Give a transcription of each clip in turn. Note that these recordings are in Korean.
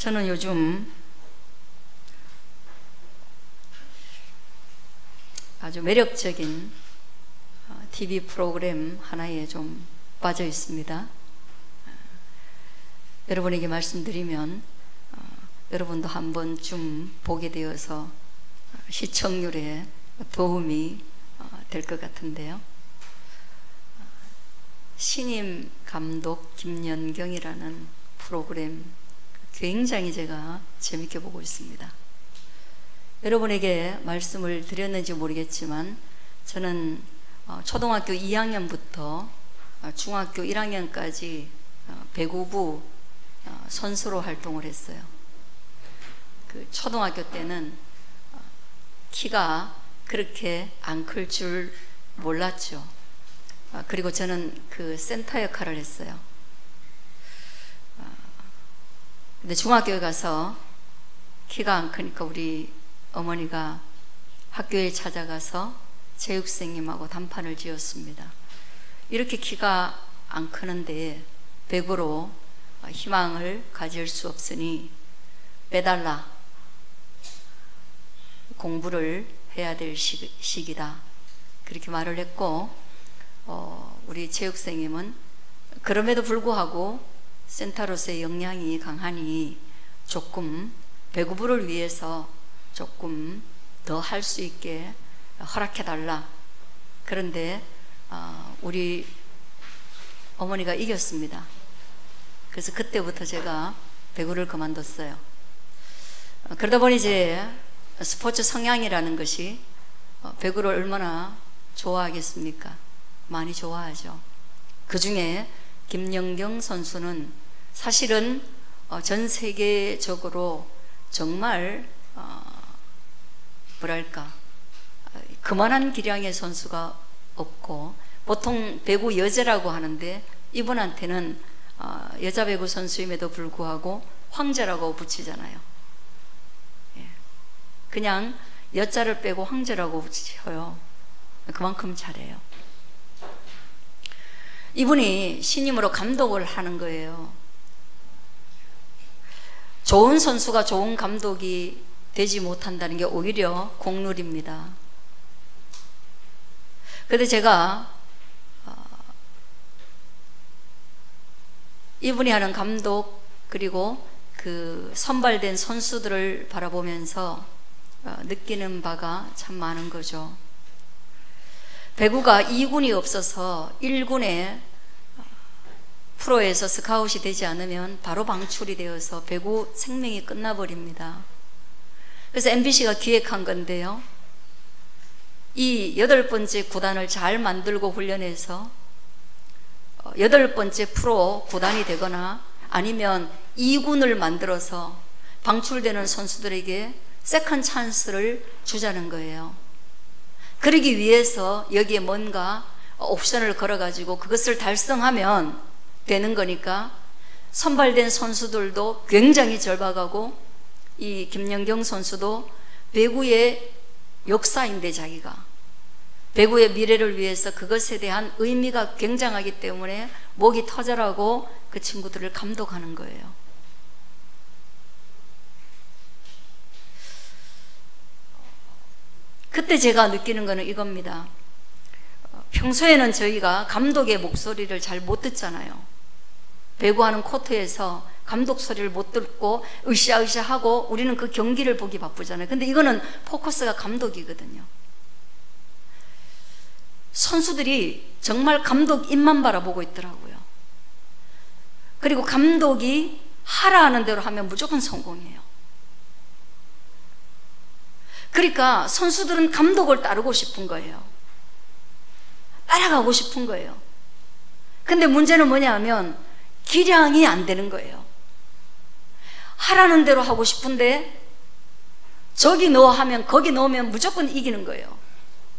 저는 요즘 아주 매력적인 TV 프로그램 하나에 좀 빠져 있습니다. 여러분에게 말씀드리면 여러분도 한 번쯤 보게 되어서 시청률에 도움이 될 것 같은데요. 신임 감독 김연경이라는 프로그램 굉장히 제가 재밌게 보고 있습니다. 여러분에게 말씀을 드렸는지 모르겠지만 저는 초등학교 2학년부터 중학교 1학년까지 배구부 선수로 활동을 했어요. 그 초등학교 때는 키가 그렇게 안 클 줄 몰랐죠. 그리고 저는 그 센터 역할을 했어요. 근데 중학교에 가서 키가 안 크니까 우리 어머니가 학교에 찾아가서 체육생님하고 단판을 지었습니다. 이렇게 키가 안 크는데 배구로 희망을 가질 수 없으니 빼달라, 공부를 해야 될 시기다, 그렇게 말을 했고, 우리 체육생님은 그럼에도 불구하고 센터로서의 역량이 강하니 조금 배구부를 위해서 조금 더 할 수 있게 허락해달라. 그런데 우리 어머니가 이겼습니다. 그래서 그때부터 제가 배구를 그만뒀어요. 그러다 보니 이제 스포츠 성향이라는 것이 배구를 얼마나 좋아하겠습니까? 많이 좋아하죠. 그 중에 김연경 선수는 사실은 전 세계적으로 정말 뭐랄까, 그만한 기량의 선수가 없고, 보통 배구 여제라고 하는데 이분한테는 여자 배구 선수임에도 불구하고 황제라고 붙이잖아요. 그냥 여자를 빼고 황제라고 붙여요. 그만큼 잘해요. 이분이 신임으로 감독을 하는 거예요. 좋은 선수가 좋은 감독이 되지 못한다는 게 오히려 공룰입니다. 그런데 제가 이분이 하는 감독, 그리고 그 선발된 선수들을 바라보면서 느끼는 바가 참 많은 거죠. 배구가 2군이 없어서 1군에 프로에서 스카웃이 되지 않으면 바로 방출이 되어서 배구 생명이 끝나버립니다. 그래서 MBC가 기획한 건데요, 이 8번째 구단을 잘 만들고 훈련해서 8번째 프로 구단이 되거나 아니면 2군을 만들어서 방출되는 선수들에게 세컨 찬스를 주자는 거예요. 그러기 위해서 여기에 뭔가 옵션을 걸어가지고 그것을 달성하면 되는 거니까 선발된 선수들도 굉장히 절박하고, 이 김연경 선수도 배구의 역사인데 자기가 배구의 미래를 위해서 그것에 대한 의미가 굉장하기 때문에 목이 터져라고 그 친구들을 감독하는 거예요. 그때 제가 느끼는 거는 이겁니다. 평소에는 저희가 감독의 목소리를 잘 못 듣잖아요. 배구하는 코트에서 감독 소리를 못 듣고 으쌰으쌰 하고 우리는 그 경기를 보기 바쁘잖아요. 근데 이거는 포커스가 감독이거든요. 선수들이 정말 감독 입만 바라보고 있더라고요. 그리고 감독이 하라 하는 대로 하면 무조건 성공해요. 그러니까 선수들은 감독을 따르고 싶은 거예요. 따라가고 싶은 거예요. 근데 문제는 뭐냐 하면 기량이 안 되는 거예요. 하라는 대로 하고 싶은데 저기 넣어 하면, 거기 넣으면 무조건 이기는 거예요.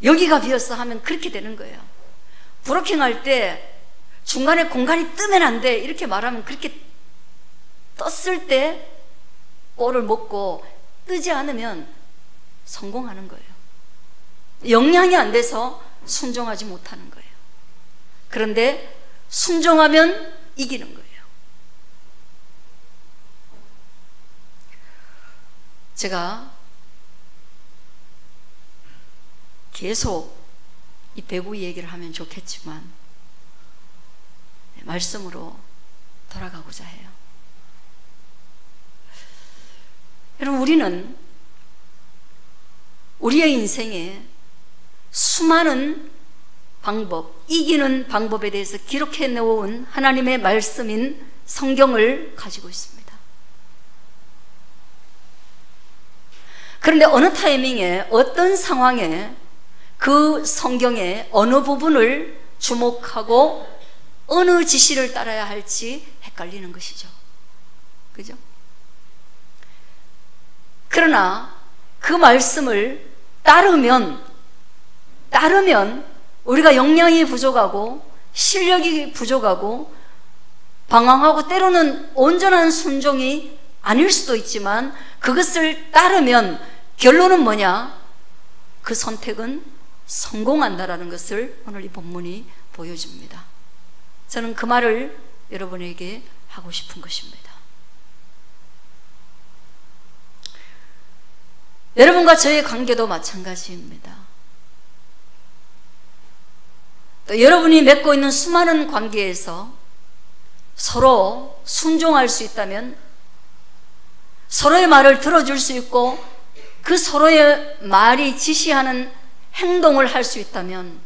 여기가 비었어 하면 그렇게 되는 거예요. 브로킹 할 때 중간에 공간이 뜨면 안 돼 이렇게 말하면 그렇게 떴을 때 골을 먹고, 뜨지 않으면 성공하는 거예요. 역량이 안 돼서 순종하지 못하는 거예요. 그런데 순종하면 이기는 거예요. 제가 계속 이 배구 얘기를 하면 좋겠지만 말씀으로 돌아가고자 해요. 여러분, 우리는 우리의 인생에 수많은 방법, 이기는 방법에 대해서 기록해 놓은 하나님의 말씀인 성경을 가지고 있습니다. 그런데 어느 타이밍에, 어떤 상황에 그 성경의 어느 부분을 주목하고 어느 지시를 따라야 할지 헷갈리는 것이죠. 그죠? 그러나 그 말씀을 따르면 우리가 역량이 부족하고 실력이 부족하고 방황하고 때로는 온전한 순종이 아닐 수도 있지만 그것을 따르면 결론은 뭐냐? 그 선택은 성공한다라는 것을 오늘 이 본문이 보여줍니다. 저는 그 말을 여러분에게 하고 싶은 것입니다. 여러분과 저의 관계도 마찬가지입니다. 또 여러분이 맺고 있는 수많은 관계에서 서로 순종할 수 있다면, 서로의 말을 들어줄 수 있고 그 서로의 말이 지시하는 행동을 할 수 있다면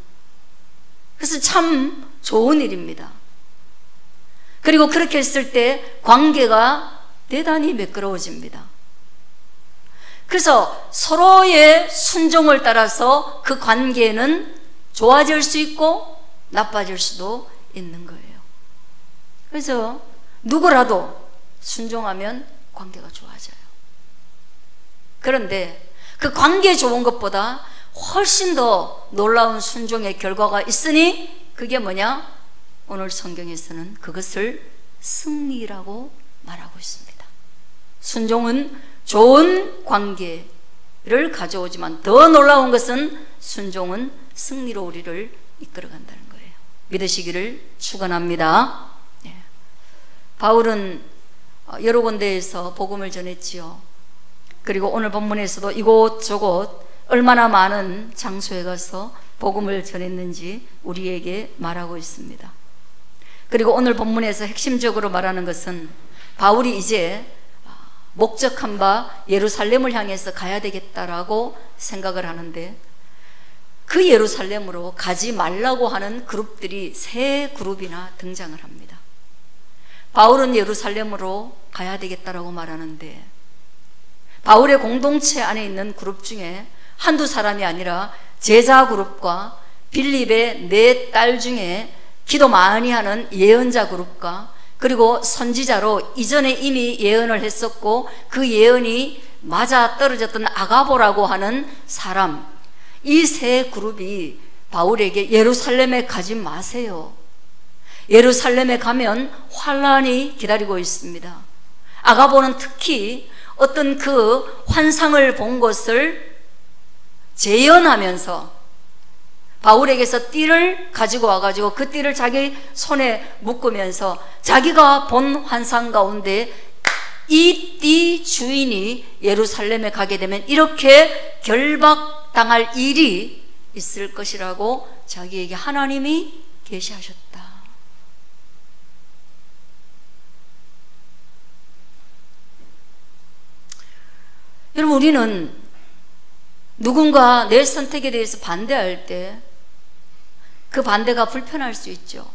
그것은 참 좋은 일입니다. 그리고 그렇게 했을 때 관계가 대단히 매끄러워집니다. 그래서 서로의 순종을 따라서 그 관계는 좋아질 수 있고 나빠질 수도 있는 거예요. 그래서 누구라도 순종하면 관계가 좋아져요. 그런데 그 관계 좋은 것보다 훨씬 더 놀라운 순종의 결과가 있으니 그게 뭐냐? 오늘 성경에서는 그것을 승리라고 말하고 있습니다. 순종은 좋은 관계를 가져오지만 더 놀라운 것은 순종은 승리로 우리를 이끌어간다는 거예요. 믿으시기를 축원합니다. 바울은 여러 군데에서 복음을 전했지요. 그리고 오늘 본문에서도 이곳저곳 얼마나 많은 장소에 가서 복음을 전했는지 우리에게 말하고 있습니다. 그리고 오늘 본문에서 핵심적으로 말하는 것은 바울이 이제 목적한 바 예루살렘을 향해서 가야 되겠다라고 생각을 하는데, 그 예루살렘으로 가지 말라고 하는 그룹들이 세 그룹이나 등장을 합니다. 바울은 예루살렘으로 가야 되겠다라고 말하는데, 바울의 공동체 안에 있는 그룹 중에 한두 사람이 아니라 제자 그룹과 빌립의 4딸 중에 기도 많이 하는 예언자 그룹과 그리고 선지자로 이전에 이미 예언을 했었고 그 예언이 맞아 떨어졌던 아가보라고 하는 사람, 이 세 그룹이 바울에게 예루살렘에 가지 마세요. 예루살렘에 가면 환란이 기다리고 있습니다. 아가보는 특히 어떤 그 환상을 본 것을 재현하면서 바울에게서 띠를 가지고 와가지고 그 띠를 자기 손에 묶으면서 자기가 본 환상 가운데 이 띠 주인이 예루살렘에 가게 되면 이렇게 결박당할 일이 있을 것이라고 자기에게 하나님이 계시하셨다. 여러분, 우리는 누군가 내 선택에 대해서 반대할 때 그 반대가 불편할 수 있죠.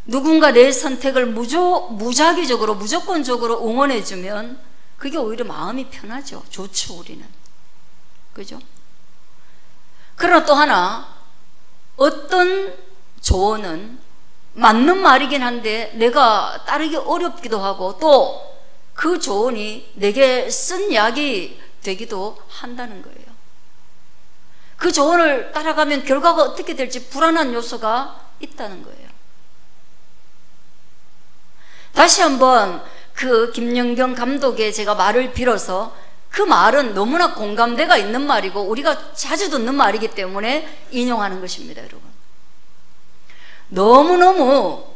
누군가 내 선택을 무작위적으로 무조건적으로 응원해주면 그게 오히려 마음이 편하죠. 좋죠, 우리는. 그죠? 그러나 또 하나, 어떤 조언은 맞는 말이긴 한데 내가 따르기 어렵기도 하고 또 그 조언이 내게 쓴 약이 되기도 한다는 거예요. 그 조언을 따라가면 결과가 어떻게 될지 불안한 요소가 있다는 거예요. 다시 한번 그 김연경 감독의 제가 말을 빌어서, 그 말은 너무나 공감대가 있는 말이고 우리가 자주 듣는 말이기 때문에 인용하는 것입니다. 여러분, 너무너무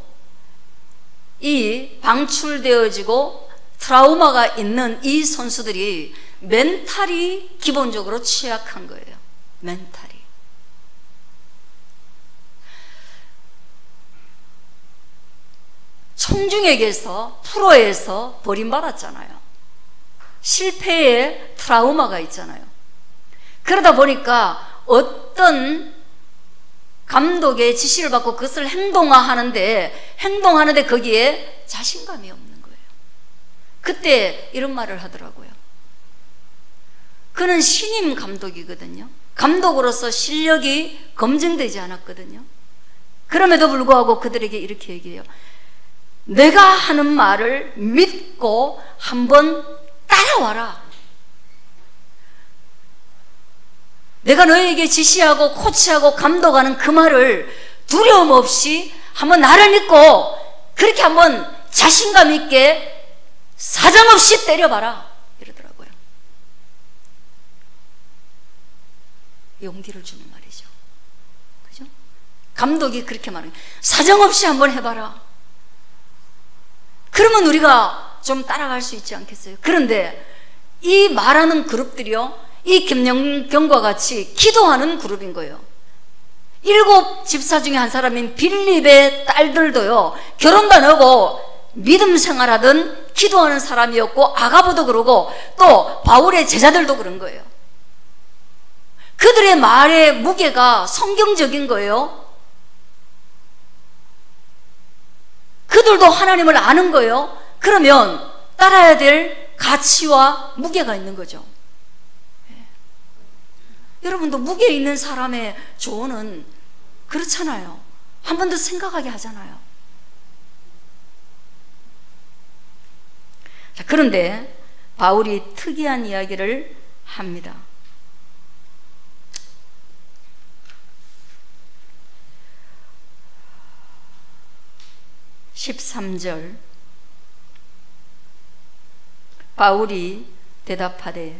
이 방출되어지고 트라우마가 있는 이 선수들이 멘탈이 기본적으로 취약한 거예요. 멘탈이. 청중에게서, 프로에서 버림받았잖아요. 실패의 트라우마가 있잖아요. 그러다 보니까 어떤 감독의 지시를 받고 그것을 행동하는데 거기에 자신감이 없는 거예요. 그때 이런 말을 하더라고요. 그는 신임 감독이거든요. 감독으로서 실력이 검증되지 않았거든요. 그럼에도 불구하고 그들에게 이렇게 얘기해요. 내가 하는 말을 믿고 한번 따라와라. 내가 너에게 지시하고 코치하고 감독하는 그 말을 두려움 없이 한번 나를 믿고 그렇게 한번 자신감 있게 사정없이 때려봐라 이러더라고요. 용기를 주는 말이죠. 그죠? 감독이 그렇게 말해요. 사정없이 한번 해봐라. 그러면 우리가 좀 따라갈 수 있지 않겠어요? 그런데 이 말하는 그룹들이요, 이 김연경과 같이 기도하는 그룹인 거예요. 7 집사 중에 한 사람인 빌립의 딸들도요, 결혼도 안 하고 믿음 생활하던 기도하는 사람이었고, 아가보도 그러고 또 바울의 제자들도 그런 거예요. 그들의 말의 무게가 성경적인 거예요. 그들도 하나님을 아는 거예요. 그러면 따라야 될 가치와 무게가 있는 거죠. 여러분도 무게 있는 사람의 조언은 그렇잖아요. 한 번 더 생각하게 하잖아요. 자, 그런데 바울이 특이한 이야기를 합니다. 13절 바울이 대답하되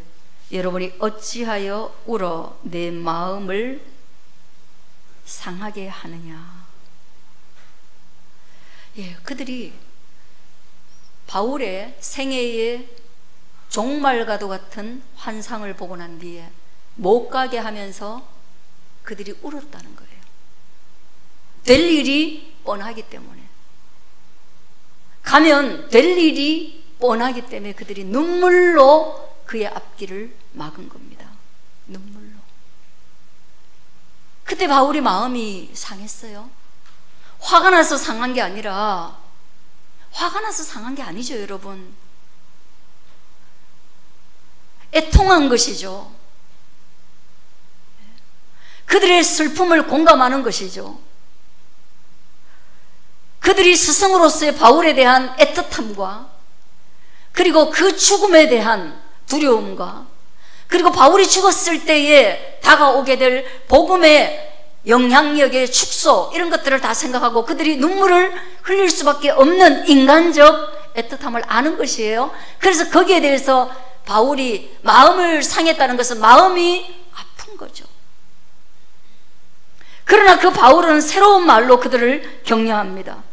여러분이 어찌하여 울어 내 마음을 상하게 하느냐. 예, 그들이 바울의 생애의 종말과도 같은 환상을 보고 난 뒤에 못 가게 하면서 그들이 울었다는 거예요. 될 일이 뻔하기 때문에, 가면 될 일이 뻔하기 때문에 그들이 눈물로 그의 앞길을 막은 겁니다. 눈물로. 그때 바울이 마음이 상했어요. 화가 나서 상한 게 아니라, 화가 나서 상한 게 아니죠, 여러분. 애통한 것이죠. 그들의 슬픔을 공감하는 것이죠. 그들이 스승으로서의 바울에 대한 애틋함과, 그리고 그 죽음에 대한 두려움과, 그리고 바울이 죽었을 때에 다가오게 될 복음의 영향력의 축소, 이런 것들을 다 생각하고 그들이 눈물을 흘릴 수밖에 없는 인간적 애틋함을 아는 것이에요. 그래서 거기에 대해서 바울이 마음을 상했다는 것은 마음이 아픈 거죠. 그러나 그 바울은 새로운 말로 그들을 격려합니다.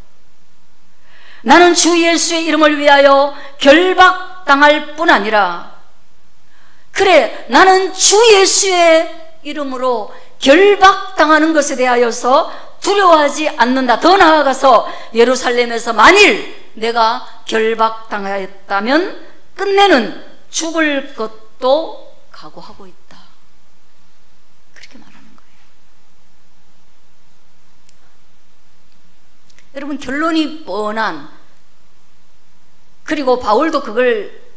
나는 주 예수의 이름을 위하여 결박당할 뿐 아니라, 그래, 나는 주 예수의 이름으로 결박당하는 것에 대하여서 두려워하지 않는다. 더 나아가서 예루살렘에서 만일 내가 결박당하였다면 끝내는 죽을 것도 각오하고 있다. 그렇게 말하는 거예요. 여러분, 결론이 뻔한, 그리고 바울도 그걸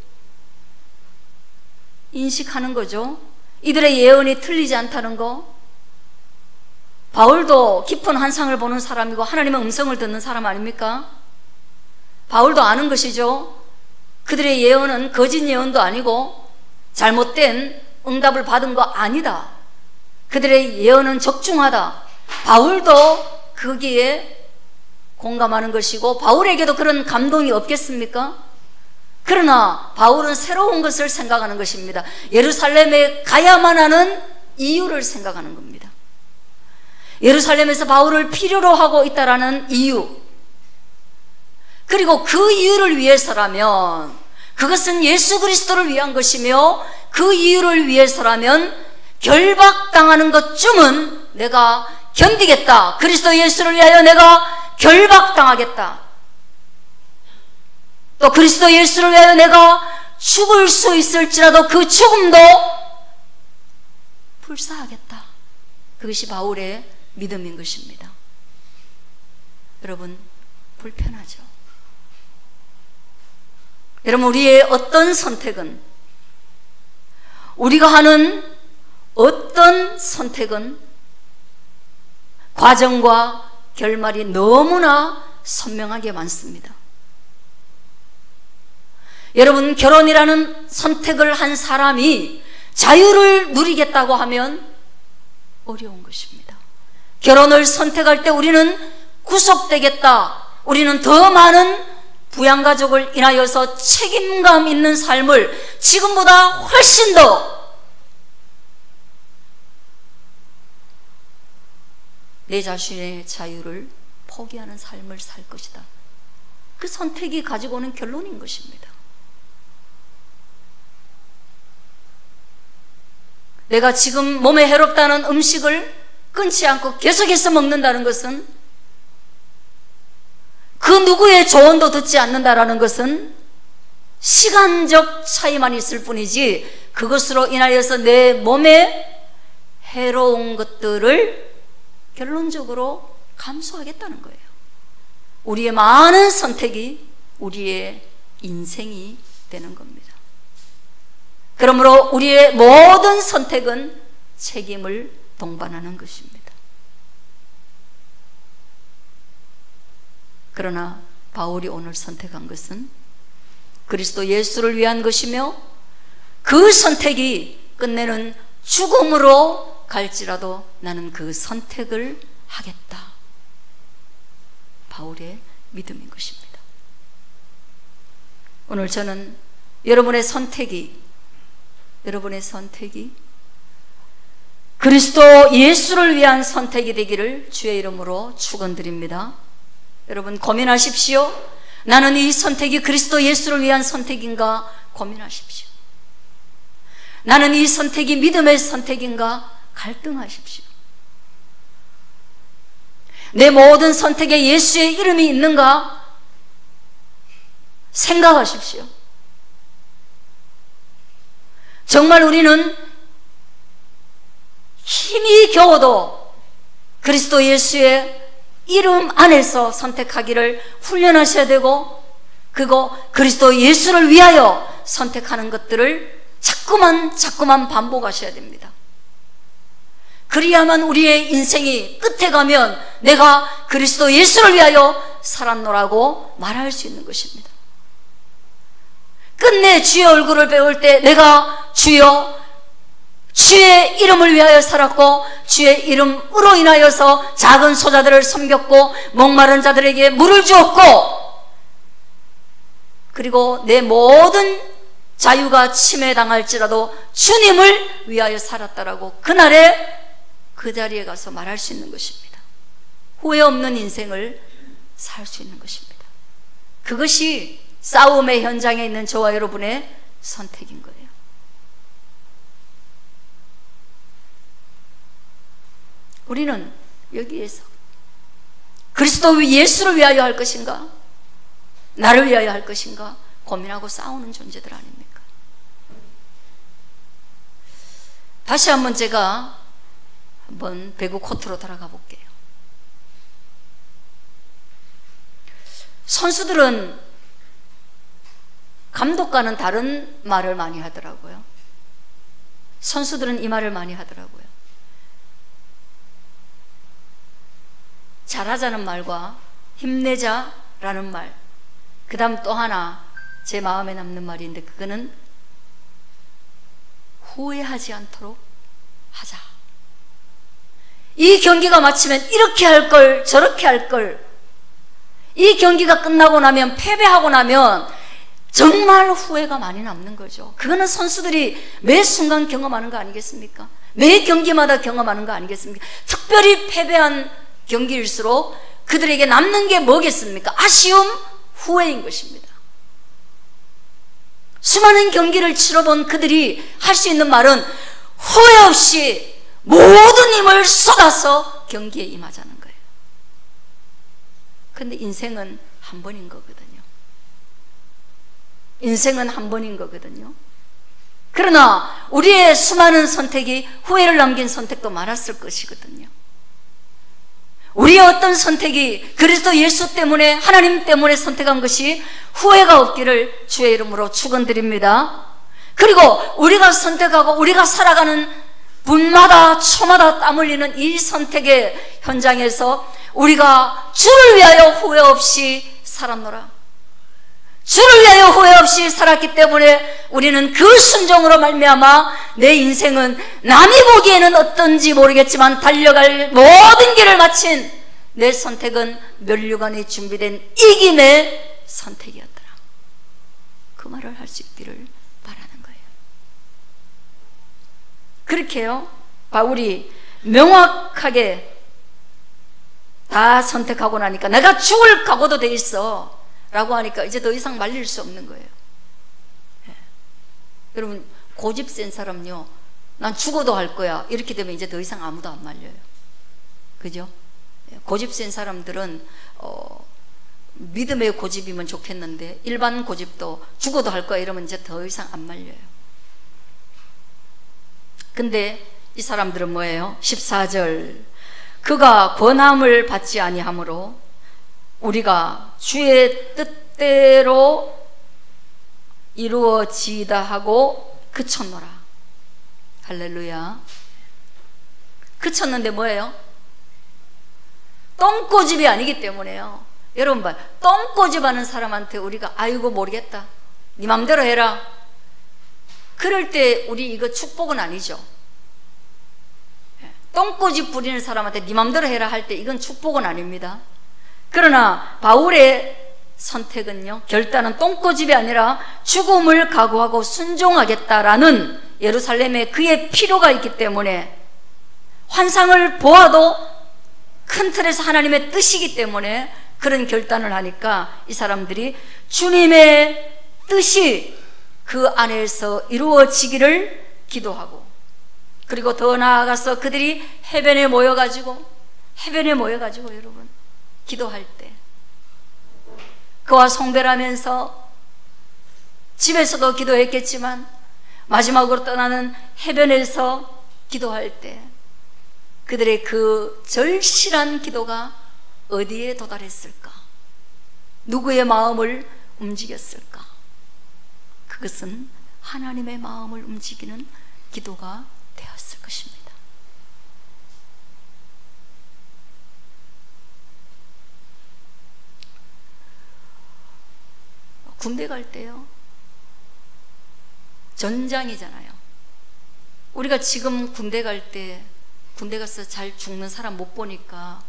인식하는 거죠. 이들의 예언이 틀리지 않다는 거. 바울도 깊은 환상을 보는 사람이고 하나님의 음성을 듣는 사람 아닙니까? 바울도 아는 것이죠. 그들의 예언은 거짓 예언도 아니고 잘못된 응답을 받은 거 아니다. 그들의 예언은 적중하다. 바울도 거기에 공감하는 것이고, 바울에게도 그런 감동이 없겠습니까? 그러나 바울은 새로운 것을 생각하는 것입니다. 예루살렘에 가야만 하는 이유를 생각하는 겁니다. 예루살렘에서 바울을 필요로 하고 있다라는 이유, 그리고 그 이유를 위해서라면 그것은 예수 그리스도를 위한 것이며 그 이유를 위해서라면 결박당하는 것쯤은 내가 견디겠다. 그리스도 예수를 위하여 내가 결박당하겠다. 또 그리스도 예수를 위하여 내가 죽을 수 있을지라도 그 죽음도 불사하겠다. 그것이 바울의 믿음인 것입니다. 여러분, 불편하죠? 여러분, 우리의 어떤 선택은, 우리가 하는 어떤 선택은 과정과 결말이 너무나 선명하게 많습니다. 여러분, 결혼이라는 선택을 한 사람이 자유를 누리겠다고 하면 어려운 것입니다. 결혼을 선택할 때 우리는 구속되겠다, 우리는 더 많은 부양가족을 인하여서 책임감 있는 삶을 지금보다 훨씬 더 내 자신의 자유를 포기하는 삶을 살 것이다. 그 선택이 가지고 오는 결론인 것입니다. 내가 지금 몸에 해롭다는 음식을 끊지 않고 계속해서 먹는다는 것은, 그 누구의 조언도 듣지 않는다라는 것은 시간적 차이만 있을 뿐이지, 그것으로 인하여서 내 몸에 해로운 것들을 결론적으로 감수하겠다는 거예요. 우리의 많은 선택이 우리의 인생이 되는 겁니다. 그러므로 우리의 모든 선택은 책임을 동반하는 것입니다. 그러나 바울이 오늘 선택한 것은 그리스도 예수를 위한 것이며, 그 선택이 끝내는 죽음으로 갈지라도 나는 그 선택을 하겠다. 바울의 믿음인 것입니다. 오늘 저는 여러분의 선택이 그리스도 예수를 위한 선택이 되기를 주의 이름으로 축원드립니다. 여러분, 고민하십시오. 나는 이 선택이 그리스도 예수를 위한 선택인가 고민하십시오. 나는 이 선택이 믿음의 선택인가 갈등하십시오. 내 모든 선택에 예수의 이름이 있는가 생각하십시오. 정말 우리는 힘이 겨워도 그리스도 예수의 이름 안에서 선택하기를 훈련하셔야 되고, 그리고 그리스도 예수를 위하여 선택하는 것들을 자꾸만 반복하셔야 됩니다. 그리야만 우리의 인생이 끝에 가면 내가 그리스도 예수를 위하여 살았노라고 말할 수 있는 것입니다. 끝내 주의 얼굴을 배울 때 내가 주여, 주의 이름을 위하여 살았고, 주의 이름으로 인하여서 작은 소자들을 섬겼고, 목마른 자들에게 물을 주었고, 그리고 내 모든 자유가 침해당할지라도 주님을 위하여 살았다라고 그날에 그 자리에 가서 말할 수 있는 것입니다. 후회 없는 인생을 살 수 있는 것입니다. 그것이 싸움의 현장에 있는 저와 여러분의 선택인 거예요. 우리는 여기에서 그리스도 예수를 위하여 할 것인가, 나를 위하여 할 것인가 고민하고 싸우는 존재들 아닙니까? 다시 한번 제가 배구 코트로 돌아가 볼게요. 선수들은 감독과는 다른 말을 많이 하더라고요. 선수들은 이 말을 많이 하더라고요. 잘하자는 말과 힘내자라는 말, 그 다음 또 하나 제 마음에 남는 말인데, 그거는 후회하지 않도록 하자. 이 경기가 마치면 이렇게 할 걸, 저렇게 할 걸, 이 경기가 끝나고 나면, 패배하고 나면 정말 후회가 많이 남는 거죠. 그거는 선수들이 매 순간 경험하는 거 아니겠습니까? 매 경기마다 경험하는 거 아니겠습니까? 특별히 패배한 경기일수록 그들에게 남는 게 뭐겠습니까? 아쉬움, 후회인 것입니다. 수많은 경기를 치러본 그들이 할 수 있는 말은 후회 없이 모든 힘을 쏟아서 경기에 임하자는 거예요. 근데 인생은 한 번인 거거든요. 인생은 한 번인 거거든요. 그러나 우리의 수많은 선택이 후회를 남긴 선택도 많았을 것이거든요. 우리의 어떤 선택이 그리스도 예수 때문에, 하나님 때문에 선택한 것이 후회가 없기를 주의 이름으로 축원드립니다. 그리고 우리가 선택하고 우리가 살아가는 분마다 초마다 땀 흘리는 이 선택의 현장에서 우리가 주를 위하여 후회 없이 살았노라. 주를 위하여 후회 없이 살았기 때문에 우리는 그 순종으로 말미암아 내 인생은 남이 보기에는 어떤지 모르겠지만 달려갈 모든 길을 마친 내 선택은 면류관이 준비된 이김의 선택이었더라. 그 말을 할 수 있기를 바라는 거예요. 그렇게요, 바울이 명확하게 다 선택하고 나니까 내가 죽을 각오도 돼 있어 라고 하니까 이제 더 이상 말릴 수 없는 거예요. 예. 여러분, 고집 센 사람요, 난 죽어도 할 거야 이렇게 되면 이제 더 이상 아무도 안 말려요. 그죠? 예. 고집 센 사람들은 믿음의 고집이면 좋겠는데 일반 고집도 죽어도 할 거야 이러면 이제 더 이상 안 말려요. 근데 이 사람들은 뭐예요? 14절, 그가 권함을 받지 아니하므로 우리가 주의 뜻대로 이루어지다 하고 그쳤노라. 할렐루야. 그쳤는데 뭐예요? 똥꼬집이 아니기 때문에요. 여러분 봐요, 똥꼬집하는 사람한테 우리가 아이고 모르겠다, 네 맘대로 해라, 그럴 때 우리 이거 축복은 아니죠. 똥꼬집 부리는 사람한테 네 맘대로 해라 할 때 이건 축복은 아닙니다. 그러나 바울의 선택은요, 결단은 똥꼬집이 아니라 죽음을 각오하고 순종하겠다라는 예루살렘에 그의 필요가 있기 때문에, 환상을 보아도 큰 틀에서 하나님의 뜻이기 때문에 그런 결단을 하니까 이 사람들이 주님의 뜻이 그 안에서 이루어지기를 기도하고, 그리고 더 나아가서 그들이 해변에 모여가지고 여러분 기도할 때, 그와 성별하면서 집에서도 기도했겠지만 마지막으로 떠나는 해변에서 기도할 때 그들의 그 절실한 기도가 어디에 도달했을까? 누구의 마음을 움직였을까? 그것은 하나님의 마음을 움직이는 기도가 되었을 것입니다. 군대 갈 때요, 전장이잖아요. 우리가 지금 군대 갈 때, 군대 가서 잘 죽는 사람 못 보니까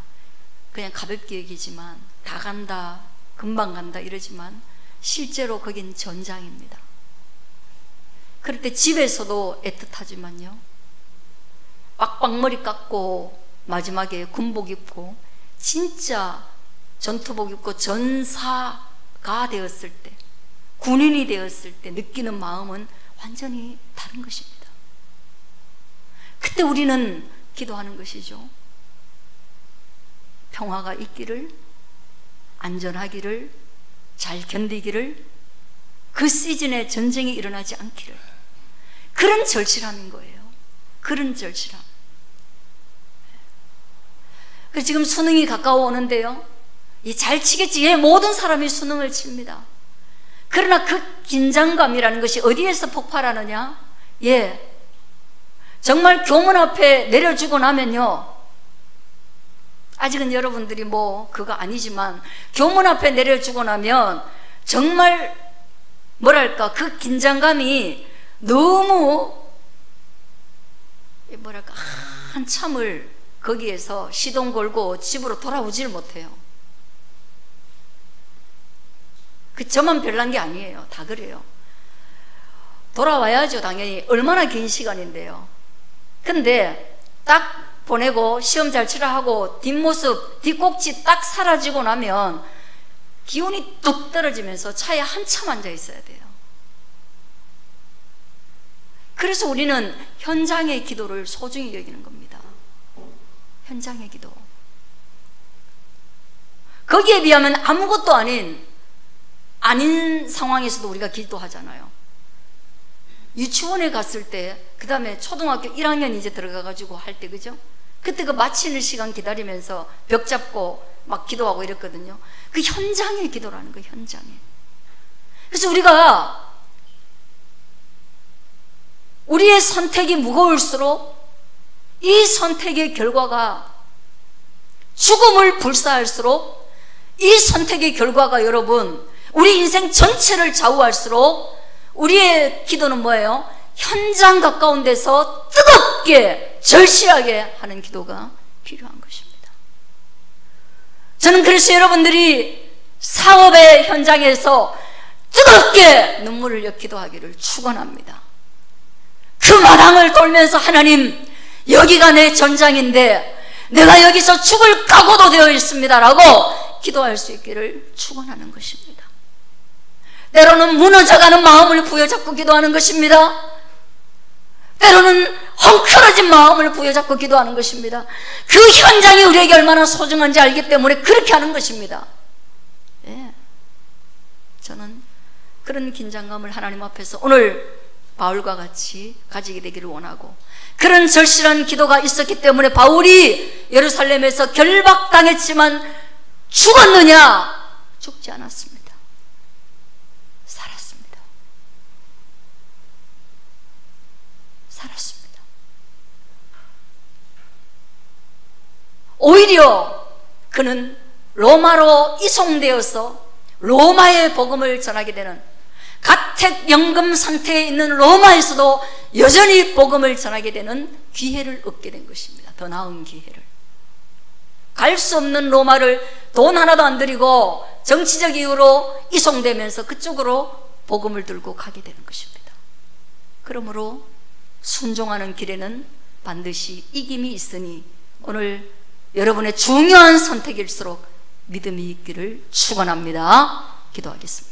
그냥 가볍게 얘기지만 다 간다, 금방 간다 이러지만 실제로 거긴 전장입니다. 그럴 때 집에서도 애틋하지만요, 빡빡머리 깎고 마지막에 군복 입고 진짜 전투복 입고 전사가 되었을 때, 군인이 되었을 때 느끼는 마음은 완전히 다른 것입니다. 그때 우리는 기도하는 것이죠. 평화가 있기를, 안전하기를, 잘 견디기를, 그 시즌에 전쟁이 일어나지 않기를. 그런 절실함인 거예요. 그런 절실함. 그래서 지금 수능이 가까워 오는데요, 잘 치겠지, 예, 모든 사람이 수능을 칩니다. 그러나 그 긴장감이라는 것이 어디에서 폭발하느냐? 예, 정말 교문 앞에 내려주고 나면요, 아직은 여러분들이 뭐 그거 아니지만 교문 앞에 내려주고 나면 정말 뭐랄까, 그 긴장감이 너무 뭐랄까, 한참을 거기에서 시동 걸고 집으로 돌아오질 못해요. 저만 별난 게 아니에요. 다 그래요. 돌아와야죠, 당연히. 얼마나 긴 시간인데요. 근데 딱 보내고 시험 잘 치라 하고 뒷모습, 뒷꼭지 딱 사라지고 나면 기운이 뚝 떨어지면서 차에 한참 앉아 있어야 돼요. 그래서 우리는 현장의 기도를 소중히 여기는 겁니다. 현장의 기도. 거기에 비하면 아무것도 아닌 상황에서도 우리가 기도하잖아요. 유치원에 갔을 때, 그 다음에 초등학교 1학년 이제 들어가가지고 할 때, 그죠? 그때 그 마치는 시간 기다리면서 벽 잡고 막 기도하고 이랬거든요. 그 현장의 기도라는 거예요, 현장에. 그래서 우리가 우리의 선택이 무거울수록 이 선택의 결과가 죽음을 불사할수록 이 선택의 결과가 여러분 우리 인생 전체를 좌우할수록 우리의 기도는 뭐예요? 현장 가까운 데서 뜨겁게 절실하게 하는 기도가 필요한 것입니다. 저는 그래서 여러분들이 사업의 현장에서 뜨겁게 눈물을 흘려 기도하기를 축원합니다. 그 마당을 돌면서 하나님, 여기가 내 전장인데 내가 여기서 죽을 각오도 되어 있습니다 라고 기도할 수 있기를 축원하는 것입니다. 때로는 무너져가는 마음을 부여잡고 기도하는 것입니다. 때로는 헝클어진 마음을 부여잡고 기도하는 것입니다. 그 현장이 우리에게 얼마나 소중한지 알기 때문에 그렇게 하는 것입니다. 예. 저는 그런 긴장감을 하나님 앞에서 오늘 바울과 같이 가지게 되기를 원하고, 그런 절실한 기도가 있었기 때문에 바울이 예루살렘에서 결박당했지만 죽었느냐? 죽지 않았습니다. 살았습니다. 살았습니다. 오히려 그는 로마로 이송되어서 로마의 복음을 전하게 되는, 가택연금 상태에 있는 로마에서도 여전히 복음을 전하게 되는 기회를 얻게 된 것입니다. 더 나은 기회를. 갈 수 없는 로마를 돈 하나도 안 들이고 정치적 이유로 이송되면서 그쪽으로 복음을 들고 가게 되는 것입니다. 그러므로 순종하는 길에는 반드시 이김이 있으니 오늘 여러분의 중요한 선택일수록 믿음이 있기를 축원합니다. 기도하겠습니다.